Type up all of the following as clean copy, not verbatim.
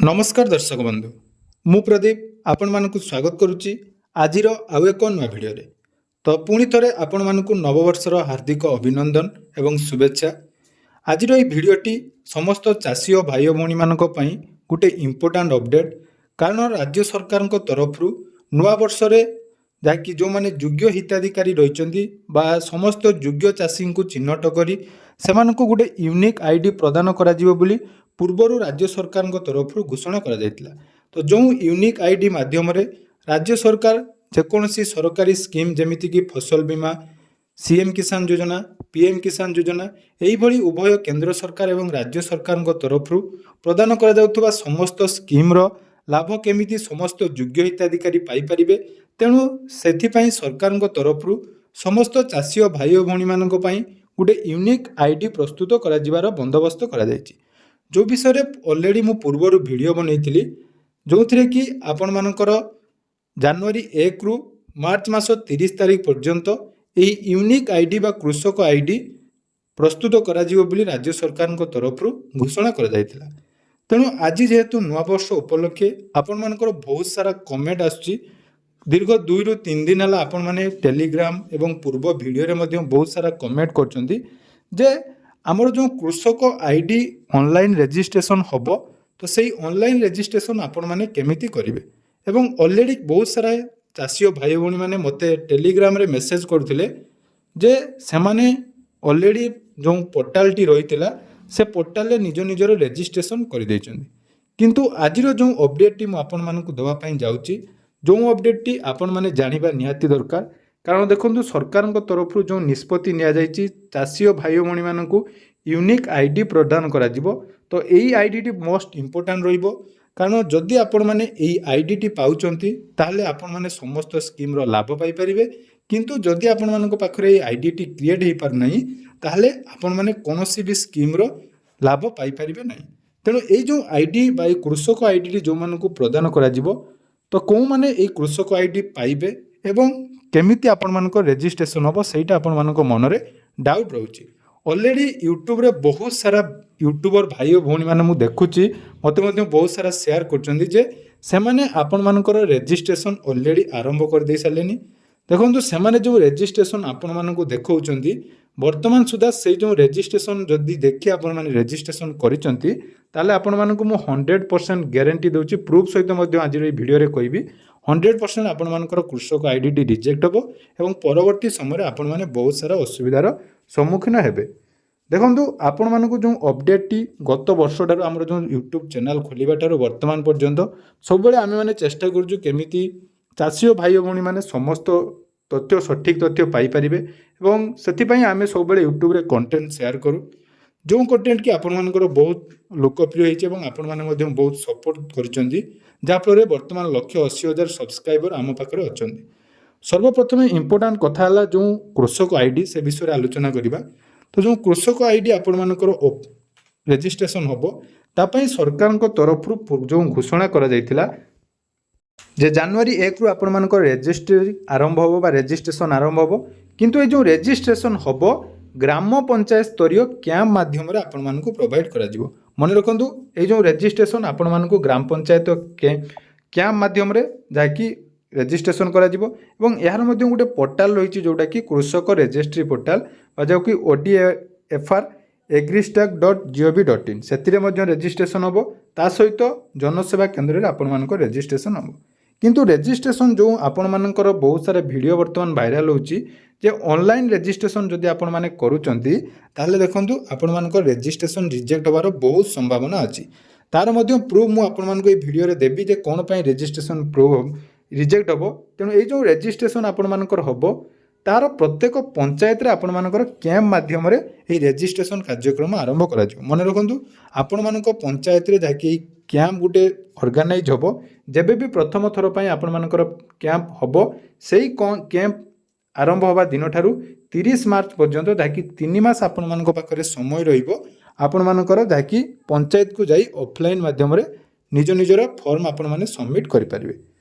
नमस्कार दर्शक बंधु मु प्रदीप आपण मानकु स्वागत करुच्ची आजिर आउ एक नुआ भिडियो रे। तो पुणी थरे आपण मानकु नववर्षर हार्दिक अभिनंदन एवं शुभेच्छा। आजिर এই ভিডিওটি समस्त चाषी और भाई भौणी मानक पई गोटे इम्पोर्टाट अपडेट कारण राज्य सरकार तरफ नुआ वर्ष रे जाकि जो माने योग्य हिताधिकारी रहिचंदी बा समस्त योग्य चाषी को चिन्हट करी सेमानकु गोटे यूनिक आईडी प्रदान करा जिवो बोली पूर्वर राज्य सरकार तरफ घोषणा करा जायतिला। तो जो यूनिक आईडी माध्यम रे राज्य सरकार जेकोसी सरकारी स्कीम जमिति कि फसल बीमा सीएम किसान योजना पीएम किसान योजना यही भली उभय केंद्र सरकार एवं राज्य सरकार तरफ प्रदान करा जाउथबा समस्त स्कीम रो लाभ केमिति समस्त योग्य हिताधिकारी पाई परिबे। तेणु सेथिपाई सरकार तरफ समस्त चाषी और भाई भौणी मानक पई गोटे यूनिक आईडी प्रस्तुत करा जिवार बंदोबस्त करा जायछि। जो विषय रे ऑलरेडी मु पूर्वर वीडियो बनैथिली जो थिरे कि आपण मानकर जनवरी 1 रु मार्च मास 30 तारिख पर्यंत यही यूनिक आईडी बा कृषक आईडी प्रस्तुत करा जिवो बोली राज्य सरकार तरफ घोषणा करा जायतिला। तेणु आज जेहेतु नुआ वर्ष उपलक्षे आपण मानकर बहुत सारा कमेंट आसुची दीर्घ 2 रु 3 दिन है आपण माने टेलीग्राम एवं पूर्व वीडियो रे मध्य बहुत सारा कमेंट करचंदी जे आमर जो कृषक आईडी ऑनलाइन रजिस्ट्रेशन होबो तो सही ऑनलाइन रजिस्ट्रेशन आपण माने केमिति करिवे एवं ऑलरेडी बहुत सारा चाषी भाई भौणी माने मते टेलीग्राम रे मेसेज करथिले जे से माने ऑलरेडी जो पोर्टाल टी रहितिला से पोर्टाल रे निज निजर रजिस्ट्रेशन कर दैचंदी। किंतु आजिर जो अपडेट टी मु आपण मानकु देवा पई जाउची जो अपडेट टी आपण माने जानिबा निहाती दरकार कारण देखो सरकार तरफ जो निष्पत्ति नि चाषी और भाई भौणी मानकु यूनिक आईडी प्रदान करा जिवो तो यही आईडी टी मोस्ट इम्पोर्टाट रहिबो कारण जदि आपण माने यही आईडी टी पाउचंती ताहले आपण माने समस्त स्कीम रो लाभ पाई परिबे। किंतु जदि आपण मानक पाखरे आईडी टी क्रिएट हे पार नहीं ताहले आपण माने कोनोसी भी स्कीम रो लाभ पाई परिबे नहीं। तेणु ये जो आईडी बा कृषक आईडी टी जो मानकु प्रदान करा जिवो तो को माने ये कृषक आईडी पाइबे एवं केमिति आपण मानक रजिस्ट्रेशन हम सहीटा आपण मानक मन रे डाउट रोचे। ऑलरेडी यूट्यूब रे बहुत सारा यूट्यूबर भाई और भौणी माने मु देखुची मते मते बहुत सारा शेयर करचंदी जे से माने आपण मानकर रजिस्ट्रेशन ऑलरेडी आरंभ कर दे सालेनी। देखंतु से माने जो रजिस्ट्रेशन आपण मानक देखौचंदी वर्तमान सुधा से जो रजिस्ट्रेशन जदि देखि आपण माने रजिस्ट्रेशन करिचंती ताले आपण मानक मु 100% गारंटी दोची प्रूफ सहित मध्य आज ए वीडियो रे कहबी 100% आपण मानकर कृषक आईडी टी रिजेक्ट होबो एवं परवर्ती समय आपण माने बहुत सारा असुविधार सम्मुखीन हेबे। देखंतु आपण मानक जो अपडेट टी गत वर्षटार हमर जो यूट्यूब चैनल खोलिबाटार वर्तमान पर्यंत सब बेले आमे माने चेष्टा करजु केमिति चाषी और भाई भौणी माने समस्त तथ्य सठिक तथ्य पाई परिबे एवं सेथिपई आमे सब बेले यूट्यूब रे कंटेंट शेयर करू जो कंटेंट की आपण मानकर बहुत लोकप्रिय होइचे एवं आपण माने मध्य बहुत सपोर्ट करचंदी जाफल वर्तमान 180,000 सब्सक्राइबर आम पाखे अच्छा। सर्वप्रथम इम्पोर्टाट कथा है जो कृषक आईडी से विषय में आलोचना करवा। तो जो कृषक आईडी आपण मानकर रजिस्ट्रेशन हम तापाई सरकार तरफ जो घोषणा करा जायतिला जे जनवरी 1 रु आपण मानकर रजिस्ट्री आरंभ हो रजिस्ट्रेशन आरंभ हो किंतु ये जो रजिस्ट्रेशन हम ग्राम पंचायत स्तरीय कैंप माध्यम रे आपण मानकु प्रोवाइड करा जिवो। मन रखंतु ये जो रजिस्ट्रेशन आपण मानकु ग्राम पंचायत कैंप माध्यम रे जाकि रजिस्ट्रेशन करा जिवो एवं यार मध्ये गोटे पोर्टाल रही जोटा कि कृषक रजिस्ट्री पोर्टाल जो कि ODFR agristack.gov.in से रजिस्ट्रेशन हम ता सहित जनसेवा केन्द्र में आपण मानक रजिस्ट्रेशन हम। किंतु रजिस्ट्रेशन जो आपण मानकर बहुत सारा वीडियो वर्तमान वायरल होची जे ऑनलाइन रजिस्ट्रेशन जदि आपण माने करूचंती ताहले देखंतु आपण मानकर रजिस्ट्रेशन रिजेक्ट होबार बहुत संभावना अछि। तार मध्य प्रूफ मु आपण मानको ए वीडियो रे देबी जे कोन पई रजिस्ट्रेशन प्रूफ रिजेक्ट होबो। तेणु ए जो रजिस्ट्रेशन आपण मानकर होबो तार प्रत्येक पंचायत रे आपण मानकर कैंप माध्यम रे ए रजिस्ट्रेशन कार्यक्रम आरंभ करा जिवो। मन रखंतु आपण मानक पंचायत रे जाकि कैंप गुटे ऑर्गेनाइज होबो जेबे भी प्रथम थर पई आपण मानकर कैंप होबो सेही कैंप आरंभ होबा दिन ठारू 30 मार्च पर्यंत जाकि 3 मास आपण मानक पाखरे समय रहिबो आपण मानकर जाकि पंचायत को जाई ऑफलाइन माध्यम रे निज निजर फॉर्म आपण माने सबमिट करि परिबे।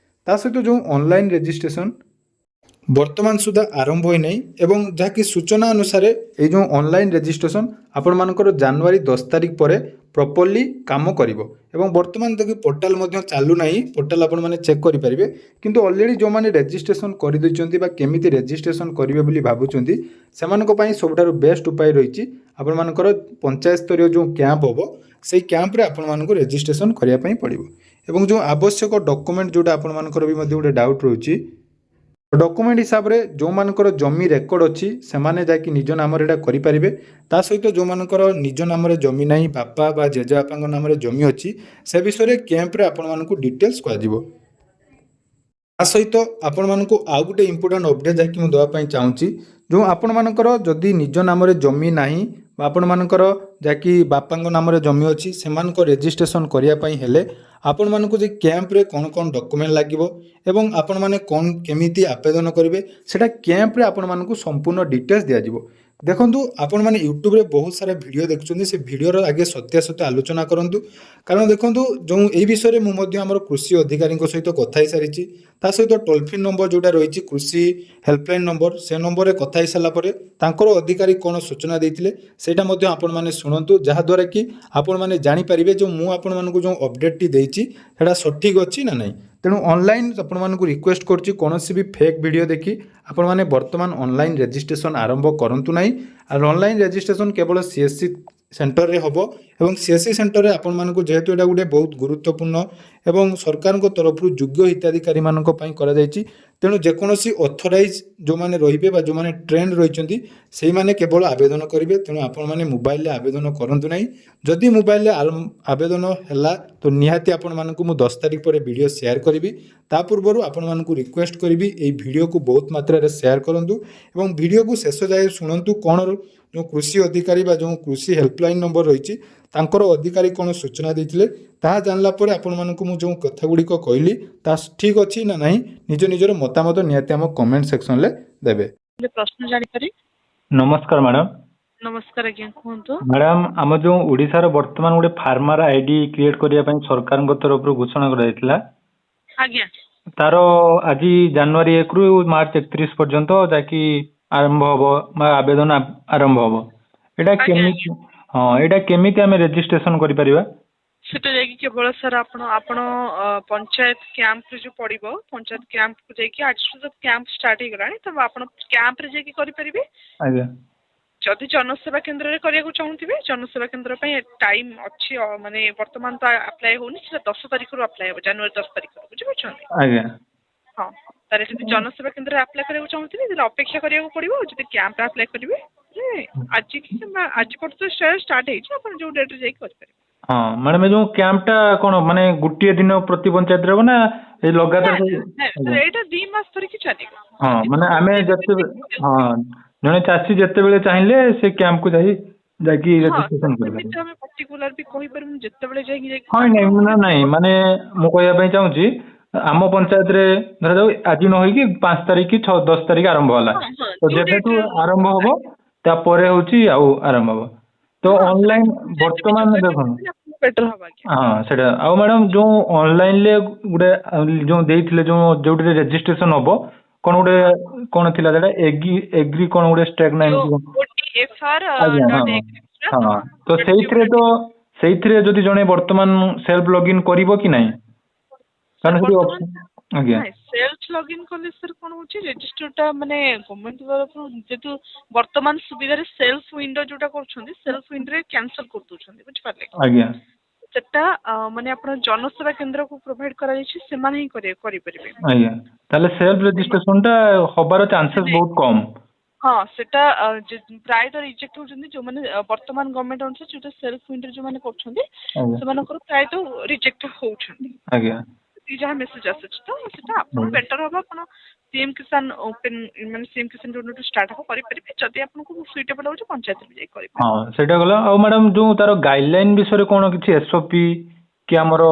ता सहित जो ऑनलाइन रजिस्ट्रेशन ବର୍ତ୍ତମାନ ସୁଦ୍ଧା ଆରମ୍ଭ ହୋଇନାହିଁ ଏବଂ ଯାହାକି ସୂଚନା ଅନୁସାରେ ଏଇ ଯେଉଁ ଅନଲାଇନ୍ ରେଜିଷ୍ଟ୍ରେସନ୍ ଆପଣମାନଙ୍କର ଜାନୁଆରୀ 10 ତାରିଖ ପରେ ପ୍ରପରଲି କାମ କରିବ ଏବଂ ବର୍ତ୍ତମାନ ଦେଖି ପୋର୍ଟାଲ୍ ମଧ୍ୟ ଚାଲୁନାହିଁ। ପୋର୍ଟାଲ୍ ଆପଣମାନେ ଚେକ୍ କରିପାରିବେ, କିନ୍ତୁ ଅଲରେଡ଼ି ଯେଉଁମାନେ ରେଜିଷ୍ଟ୍ରେସନ୍ କରିଦେଇଛନ୍ତି ବା କେମିତି ରେଜିଷ୍ଟ୍ରେସନ୍ କରିବେ ବୋଲି ଭାବୁଛନ୍ତି ସେମାନଙ୍କ ପାଇଁ ସବୁଠାରୁ ବେଷ୍ଟ ଉପାୟ ରହିଛି ଆପଣମାନଙ୍କର ପଞ୍ଚାୟତ ସ୍ତରୀୟ ଯେଉଁ କ୍ୟାମ୍ପ ହେବ ସେଇ କ୍ୟାମ୍ପରେ ଆପଣମାନଙ୍କୁ ରେଜିଷ୍ଟ୍ରେସନ୍ କରିବା ପାଇଁ ପଡ଼ିବ ଏବଂ ଯେଉଁ ଆବଶ୍ୟକ ଡକୁମେଣ୍ଟ ଯେଉଁଟା ଆପଣମାନଙ୍କର ବି ମଧ୍ୟ ଗୋଟେ ଡାଉଟ୍ ରହୁଛି ଡକୁମେଣ୍ଟ ହିସାବରେ ଯେଉଁମାନଙ୍କର ଜମି ରେକର୍ଡ଼ ଅଛି ସେମାନେ ଯାଇକି ନିଜ ନାମରେ ଏଇଟା କରିପାରିବେ। ତା ସହିତ ଯେଉଁମାନଙ୍କର ନିଜ ନାମରେ ଜମି ନାହିଁ, ବାପା ବା ଜେଜେବାପାଙ୍କ ନାମରେ ଜମି ଅଛି, ସେ ବିଷୟରେ କ୍ୟାମ୍ପରେ ଆପଣମାନଙ୍କୁ ଡିଟେଲ୍ସ କୁହାଯିବ। ତା ସହିତ ଆପଣମାନଙ୍କୁ ଆଉ ଗୋଟେ ଇମ୍ପୋର୍ଟାଣ୍ଟ ଅପଡେଟ୍ ଯାଇକି ମୁଁ ଦେବା ପାଇଁ ଚାହୁଁଛି, ଯେଉଁ ଆପଣମାନଙ୍କର ଯଦି ନିଜ ନାମରେ ଜମି ନାହିଁ ବା ଆପଣମାନଙ୍କର ଯାହାକି ବାପାଙ୍କ ନାମରେ ଜମି ଅଛି ସେମାନଙ୍କ ରେଜିଷ୍ଟ୍ରେସନ୍ କରିବା ପାଇଁ ହେଲେ ଆପଣମାନଙ୍କୁ ଯେ କ୍ୟାମ୍ପରେ କ'ଣ କ'ଣ ଡକୁମେଣ୍ଟ ଲାଗିବ ଏବଂ ଆପଣମାନେ କ'ଣ କେମିତି ଆବେଦନ କରିବେ ସେଇଟା କ୍ୟାମ୍ପରେ ଆପଣମାନଙ୍କୁ ସମ୍ପୂର୍ଣ୍ଣ ଡିଟେଲ୍ସ ଦିଆଯିବ। ଦେଖନ୍ତୁ ଆପଣମାନେ ୟୁଟ୍ୟୁବରେ ବହୁତ ସାରା ଭିଡ଼ିଓ ଦେଖୁଛନ୍ତି, ସେ ଭିଡ଼ିଓର ଆଗେ ସତ୍ୟାସତ୍ୟ ଆଲୋଚନା କରନ୍ତୁ। କାରଣ ଦେଖନ୍ତୁ ଯେଉଁ ଏହି ବିଷୟରେ ମୁଁ ମଧ୍ୟ ଆମର କୃଷି ଅଧିକାରୀଙ୍କ ସହିତ କଥା ହେଇସାରିଛି। ତା ସହିତ ଟୋଲ୍ ଫ୍ରି ନମ୍ବର ଯେଉଁଟା ରହିଛି କୃଷି ହେଲ୍ପଲାଇନ୍ ନମ୍ବର, ସେ ନମ୍ବରରେ କଥା ହେଇସାରିଲା ପରେ ତାଙ୍କର ଅଧିକାରୀ କ'ଣ ସୂଚନା ଦେଇଥିଲେ ସେଇଟା ମଧ୍ୟ ଆପଣମାନେ ଶୁଣନ୍ତୁ, ଯାହାଦ୍ୱାରା କି ଆପଣମାନେ ଜାଣିପାରିବେ ଯେ ମୁଁ ଆପଣମାନଙ୍କୁ ଯେଉଁ ଅପଡ଼େଟ୍ଟି ଦେଇଛି ସେଇଟା ସଠିକ୍ ଅଛି ନା ନାହିଁ। ତେଣୁ ଅନଲାଇନ୍ ଆପଣମାନଙ୍କୁ ରିକ୍ୱେଷ୍ଟ କରୁଛି କୌଣସି ବି ଫେକ୍ ଭିଡ଼ିଓ ଦେଖି ଆପଣମାନେ ବର୍ତ୍ତମାନ ଅନଲାଇନ୍ ରେଜିଷ୍ଟ୍ରେସନ୍ ଆରମ୍ଭ କରନ୍ତୁ ନାହିଁ। ଆଉ ଅନଲାଇନ୍ ରେଜିଷ୍ଟ୍ରେସନ୍ କେବଳ CSC ସେଣ୍ଟରରେ ହେବ ଏବଂ CSC ସେଣ୍ଟରରେ ଆପଣମାନଙ୍କୁ ଯେହେତୁ ଏଇଟା ଗୋଟେ ବହୁତ ଗୁରୁତ୍ୱପୂର୍ଣ୍ଣ ଏବଂ ସରକାରଙ୍କ ତରଫରୁ ଯୋଗ୍ୟ ହିତାଧିକାରୀମାନଙ୍କ ପାଇଁ କରାଯାଇଛି, ତେଣୁ ଯେକୌଣସି ଅଥରାଇଜ୍ ଯେଉଁମାନେ ରହିବେ ବା ଯେଉଁମାନେ ଟ୍ରେଣ୍ଡ ରହିଛନ୍ତି ସେଇମାନେ କେବଳ ଆବେଦନ କରିବେ। ତେଣୁ ଆପଣମାନେ ମୋବାଇଲରେ ଆବେଦନ କରନ୍ତୁ ନାହିଁ। ଯଦି ମୋବାଇଲରେ ଆବେଦନ ହେଲା ତ ନିହାତି ଆପଣମାନଙ୍କୁ ମୁଁ 10 ତାରିଖ ପରେ ଭିଡ଼ିଓ ସେୟାର କରିବି। ତା ପୂର୍ବରୁ ଆପଣମାନଙ୍କୁ ରିକ୍ୱେଷ୍ଟ କରିବି ଏଇ ଭିଡ଼ିଓକୁ ବହୁତ ମାତ୍ରାରେ ସେୟାର କରନ୍ତୁ ଏବଂ ଭିଡ଼ିଓକୁ ଶେଷ ଯାଏ ଶୁଣନ୍ତୁ କ'ଣ ଯେଉଁ କୃଷି ଅଧିକାରୀ ବା ଯେଉଁ କୃଷି ହେଲ୍ପଲାଇନ୍ ନମ୍ବର ରହିଛି ତାଙ୍କର ଅଧିକାରୀ କ'ଣ ସୂଚନା ଦେଇଥିଲେ ତାହା ଜାଣିଲା ପରେ ଆପଣମାନଙ୍କୁ ମୁଁ ଯେଉଁ କଥା ଗୁଡ଼ିକ କହିଲି ତାହା ଠିକ୍ ଅଛି ନା ନାହିଁ ନିଜ ନିଜର ମତାମତ ନିହାତି ଆମ କମେଣ୍ଟ ସେକ୍ସନରେ ଦେବେ। ପ୍ରଶ୍ନ ଜାଣିପାରି ନମସ୍କାର ମ୍ୟାଡ଼ାମ। ନମସ୍କାର ଆଜ୍ଞା, କୁହନ୍ତୁ। ମ୍ୟାଡ଼ାମ ଆମ ଯେଉଁ ଓଡ଼ିଶାର ବର୍ତ୍ତମାନ ଗୋଟେ ଫାର୍ମର ଆଇଡି କ୍ରିଏଟ୍ କରିବା ପାଇଁ ସରକାରଙ୍କ ତରଫରୁ ଘୋଷଣା କରାଯାଇଥିଲା, ଆଜ୍ଞା ତାର ଆଜି ଜାନୁଆରୀ 1 ରୁ ମାର୍ଚ୍ଚ 31 ପର୍ଯ୍ୟନ୍ତ ଯାକି ଆରମ୍ଭ ହବ ବା ଆବେଦନ ଆରମ୍ଭ ହବ। ଏଇଟା ଆଜ୍ଞା କେମିତି, ହଁ ଏଇଟା କେମିତି ଆମେ ରେଜିଷ୍ଟ୍ରେସନ କରିପାରିବା? ସେଟା ଯାଇକି କେବଳ ସାର୍ ଆପଣ ପଞ୍ଚାୟତ କ୍ୟାମ୍ପରେ ଯୋଉ ପଡିବ, ପଞ୍ଚାୟତ କ୍ୟାମ୍ପକୁ ଯାଇକି ଆଜି ତ କ୍ୟାମ୍ପ ଷ୍ଟାର୍ଟ ହେଇଗଲାଣି, ତ ଆପଣ କ୍ୟାମ୍ପରେ ଯାଇକି କରିପାରିବେ। ଆଜ୍ଞା। ଯଦି ଜନସେବା କେନ୍ଦ୍ରରେ କରିବାକୁ ଚାହୁଁଥିବେ, ଜନସେବା କେନ୍ଦ୍ର ପାଇଁ ଟାଇମ୍ ଅଛି, ମାନେ ବର୍ତ୍ତମାନ ତ ଆପ୍ଲାଏ ହଉନି, ସେଟା 10 ତାରିଖରୁ ଆପ୍ଲାଏ ହେବ, ଜାନୁଆରୀ 10 ତାରିଖରୁ, ବୁଝିପାରୁଛନ୍ତି? ଆଜ୍ଞା। ହଁ, ତାହେଲେ ଯଦି ଜନସେବା କେନ୍ଦ୍ରରେ ଆପ୍ଲାଏ କରିବାକୁ ଚାହୁଁଥିବେ ତାହେଲେ ଅପେକ୍ଷା କରିବାକୁ ପଡ଼ିବ। ଯଦି କ୍ୟାମ୍ପରେ ଆପ୍ଲାଏ କରିବେ ଆଜି କିମ୍ବା ଆଜି ପର୍ଯ୍ୟନ୍ତ ଷ୍ଟାର୍ଟ ହେଇଛି, ଆପଣ ଯୋଉ ଡେଟ୍ରେ ଯାଇକି କରିପାରିବେ। ହଁ ମ୍ୟାଡ଼ାମ, ଏ ଯୋଉ କ୍ୟାମ୍ପଟା କ'ଣ ମାନେ ଗୋଟିଏ ଦିନ ପ୍ରତି ପଞ୍ଚାୟତରେ ହେବ ନା ଏଇ ଲଗାତାର? ଏଇଟା 2 ମାସ ଧରିକି ଚାଲିବ। ହଁ, ମାନେ ଆମେ ଯେତେବେଳେ, ହଁ ଜଣେ ଚାଷୀ ଯେତେବେଳେ ଚାହିଁଲେ ସେ କ୍ୟାମ୍ପକୁ ଯାଇକି ରେଜିଷ୍ଟ୍ରେସନ କରିପାରିବେ। ଆମେ ପର୍ଟିକୁଲାର ବି କହିପାରିବୁ ଯେତେବେଳେ ଯାଇକି ହଁ ନାଇଁ ମାନେ ମୁଁ କହିବା ପାଇଁ ଚାହୁଁଛି ଆମ ପଞ୍ଚାୟତରେ ଧରାଯାଉ ଆଜି ନ ହେଇକି 5 ତାରିଖ କି 10 ତାରିଖ ଆରମ୍ଭ ହେଲା, ତ ଯେବେଠୁ ଆରମ୍ଭ ହବ ତାପରେ ହଉଛି ଆଉ ଆରମ୍ଭ ହବ। ତ ଅନଲାଇନ ବର୍ତ୍ତମାନ ଦେଖନ୍ତୁ, ହଁ ସେଇଟା। ଆଉ ମ୍ୟାଡ଼ାମ ଯୋଉ ଅନଲାଇନରେ ଗୋଟେ ଯୋଉ ଦେଇଥିଲେ ଯୋଉଥିରେ ରେଜିଷ୍ଟ୍ରେସନ ହବ କ'ଣ ଗୋଟେ କ'ଣ ଥିଲା ସେଟା ଏଗ୍ରି କ'ଣ ଗୋଟେ ଷ୍ଟେକ୍ ନାଇନ୍? ଆଜ୍ଞା, ହଁ ହଁ। ତ ସେଇଥିରେ ଯଦି ଜଣେ ବର୍ତ୍ତମାନ ସେଲ୍ଫ ଲଗ୍ଇନ୍ କରିବ କି ନାହିଁ? କାରଣ ସେଠି ଆଜ୍ଞା ସେଲ୍ଫ ଲଗ୍ଇନ୍ କଲେ ସାର୍ କ'ଣ ହଉଛି, ରେଜିଷ୍ଟରଟା ମାନେ ଗଭର୍ଣ୍ଣମେଣ୍ଟ ତରଫରୁ ଯେହେତୁ ବର୍ତ୍ତମାନ ସୁବିଧାରେ ସେଲ୍ଫ ୱିଣ୍ଡୋ ଯୋଉଟା କରୁଛନ୍ତି, ସେଲ୍ଫ ୱିଣ୍ଡୋରେ କ୍ୟାନସଲ କରିଦଉଛନ୍ତି, ବୁଝିପାରିଲେ? ଆଜ୍ଞା। ସେଟା ମାନେ ଆପଣ ଜନସେବା କେନ୍ଦ୍ରକୁ ପ୍ରୋଭାଇଡ କରାଯାଇଛି, ସେମାନେ ହିଁ କରିପାରିବେ। ଆଜ୍ଞା, ତାହେଲେ ସେଲ୍ଫ ରେଜିଷ୍ଟ୍ରେସନଟା ହବାର ଚାନ୍ସେସ୍ ବହୁତ କମ୍। ହଁ, ସେଟା ପ୍ରାୟତଃ ରିଜେକ୍ଟ ହଉଛନ୍ତି ଯୋଉମାନେ ବର୍ତ୍ତମାନ ଗଭର୍ଣ୍ଣମେଣ୍ଟ ଅନୁସାରେ ଯୋଉଟା ସେଲ୍ଫ ୱିଣ୍ଡୋରେ ଯୋଉମାନେ କରୁଛନ୍ତି ସେମାନଙ୍କର ପ୍ରାୟତଃ ରିଜେକ୍ଟ ହଉଛନ୍ତି। ଆଜ୍ଞା, ଯାହା ମେସେଜ ଆସୁଛି, ତ ସେଟା ଆପଣ ବେଟର ହବ ଆପଣ ସିଏମ୍ କିଷାନ ଓପେନ୍ ମାନେ ସିଏମ୍ କିଷାନ ଯୋଉଠୁ ଷ୍ଟାର୍ଟ ହବ କରିପାରିବେ। ଯଦି ଆପଣଙ୍କୁ ସୁଇଟେବଲ ହଉଛି ପଞ୍ଚାୟତରେ ଯାଇ କରିପାରିବେ। ହଁ ସେଇଟା ଗଲା। ଆଉ ମ୍ୟାଡ଼ାମ ଯୋଉ ତାର ଗାଇଡଲାଇନ ବିଷୟରେ କ'ଣ କିଛି SOP କି ଆମର,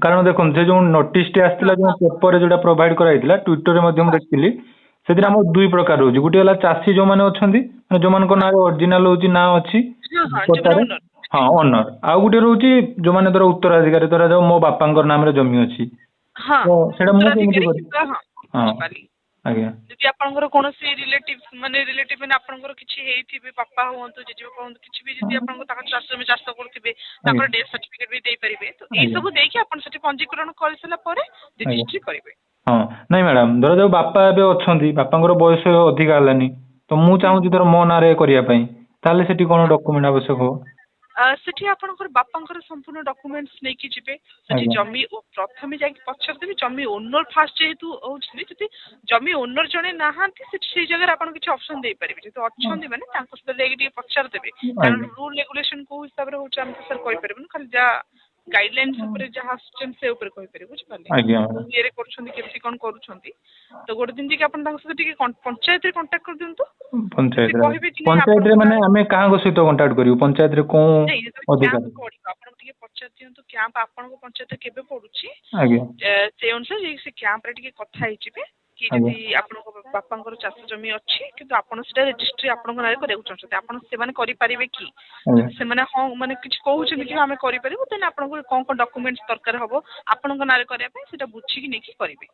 କାରଣ ଦେଖନ୍ତୁ ସେ ଯୋଉ ନୋଟିସଟି ଆସିଥିଲା ଯୋଉ ପେପରରେ ଯୋଉଟା ପ୍ରୋଭାଇଡ କରାଯାଇଥିଲା, ଟ୍ୱିଟରରେ ମଧ୍ୟ ମୁଁ ଦେଖିଥିଲି, ସେଥିରେ ଆମର 2 ପ୍ରକାର ରହୁଛି। ଗୋଟେ ହେଲା ଚାଷୀ ଯୋଉମାନେ ଅଛନ୍ତି, ମାନେ ଯୋଉମାନଙ୍କ ନାଁରେ ଅରିଜିନାଲ ହଉଛି ନାଁ ଅଛି ହଁ ଓନର, ଆଉ ଗୋଟେ ରହୁଛି ଯୋଉମାନେ ଧର ଉତ୍ତରାଧିକାରୀ, ଧରାଯାଉ ମୋ ବାପାଙ୍କର ନାମରେ ଜମି ଅଛି, ତ ସେଇଟା ମୁଁ କେମିତି କରିବି? ହଁ ଆଜ୍ଞା ଯଦି ଆପଣଙ୍କର କୌଣସି ରିଲେଟିଭ ମାନେ ଆପଣଙ୍କର କିଛି ହେଇଥିବେ ବାପା ହୁଅନ୍ତୁ ଜେଜେବାପା ହୁଅନ୍ତୁ କିଛି ବି ଯଦି ଆପଣଙ୍କ ତାଙ୍କ ଚାଷ କରୁଥିବେ ତାଙ୍କର ଡେଥ୍ ସାର୍ଟିଫିକେଟ ବି ଦେଇପାରିବେ ତ ଏଇ ସବୁ ଦେଇକି ଆପଣ ସେଠି ପଞ୍ଜୀକରଣ କରିସାରିଲା ପରେ ରେଜିଷ୍ଟ୍ରି କରିବେ। ହଁ ନାଇଁ ମ୍ୟାଡ଼ାମ ଧରାଯାଉ ବାପା ଏବେ ଅଛନ୍ତି ବାପାଙ୍କର ବୟସ ଅଧିକା ହେଲାନି ତ ମୁଁ ଚାହୁଁଛି ଧର ମୋ ନାଁରେ କରିବା ପାଇଁ ତାହେଲେ ସେଠି କ'ଣ ଡକୁମେଣ୍ଟ ଆବଶ୍ୟକ ହବ? ସେଠି ଆପଣଙ୍କର ବାପାଙ୍କର ସମ୍ପୂର୍ଣ୍ଣ ଡକୁମେଣ୍ଟସ ନେଇକି ଯିବେ ସେଠି ଜମି ପ୍ରଥମେ ଯାଇକି ପଚାରିଦେବେ ଜମି ଓନର ଫାଷ୍ଟ ଯେହେତୁ ହଉଛନ୍ତି ଯଦି ଜମି ଓନର ଜଣେ ନାହାନ୍ତି ସେଠି ସେଇ ଜାଗାରେ ଆପଣ କିଛି ଅପସନ ଦେଇପାରିବେ ଯଦି ଅଛନ୍ତି ମାନେ ତାଙ୍କ ସହିତ ଯାଇକି ଟିକେ ପଚାରିଦେବେ କାରଣ ରୁଲ ରେଗୁଲେସନ କୋଉ ହିସାବରେ ହଉଛି ଆମେ ତ ସାର୍ କହିପାରିବୁନି ଖାଲି ଯାହା ଗାଇଡଲାଇନ୍ସ ଉପରେ ଯାହା ଆସୁଛନ୍ତି ସେ ଉପରେ କହିପାରିବେ ବୁଝିପାରିଲେ କୋଉ ଇଏରେ କରୁଛନ୍ତି କେମିତି କ'ଣ କରୁଛନ୍ତି ତ ଗୋଟେ ଦିନ ଯାଇକି ଆପଣ ତାଙ୍କ ସହିତ ଟିକେ ପଞ୍ଚାୟତରେ କଣ୍ଟାକ୍ଟ କରିଦିଅନ୍ତୁ। ପଞ୍ଚାୟତରେ ମାନେ ଆମେ କାହାଙ୍କ ସହିତ କଣ୍ଟାକ୍ଟ କରିବୁ ପଞ୍ଚାୟତରେ କୋଉ ଅଧିକାରୀ? ଆପଣଙ୍କୁ ଟିକେ ପଚାରି ଦିଅନ୍ତୁ କ୍ୟାମ୍ପ ଆପଣଙ୍କ ପଞ୍ଚାୟତରେ କେବେ ପଡୁଛି ଆଜ୍ଞା ସେ ଅନୁସାରେ ସେ କ୍ୟାମ୍ପରେ ଟିକେ କଥା ହେଇଯିବେ କି ଯଦି ଆପଣଙ୍କ ବାପାଙ୍କର ଚାଷ ଜମି ଅଛି କିନ୍ତୁ ଆପଣ ସେଟା ରେଜିଷ୍ଟ୍ରି ଆପଣଙ୍କ ନାଁରେ କରିବାକୁ ଚାହୁଁଛନ୍ତି ଆପଣ ସେମାନେ କରିପାରିବେ କି ଯଦି ସେମାନେ ହଁ ମାନେ କିଛି କହୁଛନ୍ତି କି ଆମେ କରିପାରିବୁ ଦେନ୍ ଆପଣଙ୍କୁ କ'ଣ କ'ଣ ଡକୁମେଣ୍ଟସ ଦରକାର ହବ ଆପଣଙ୍କ ନାଁରେ କରିବା ପାଇଁ ସେଟା ବୁଝିକି ନେଇକି କରିବେ।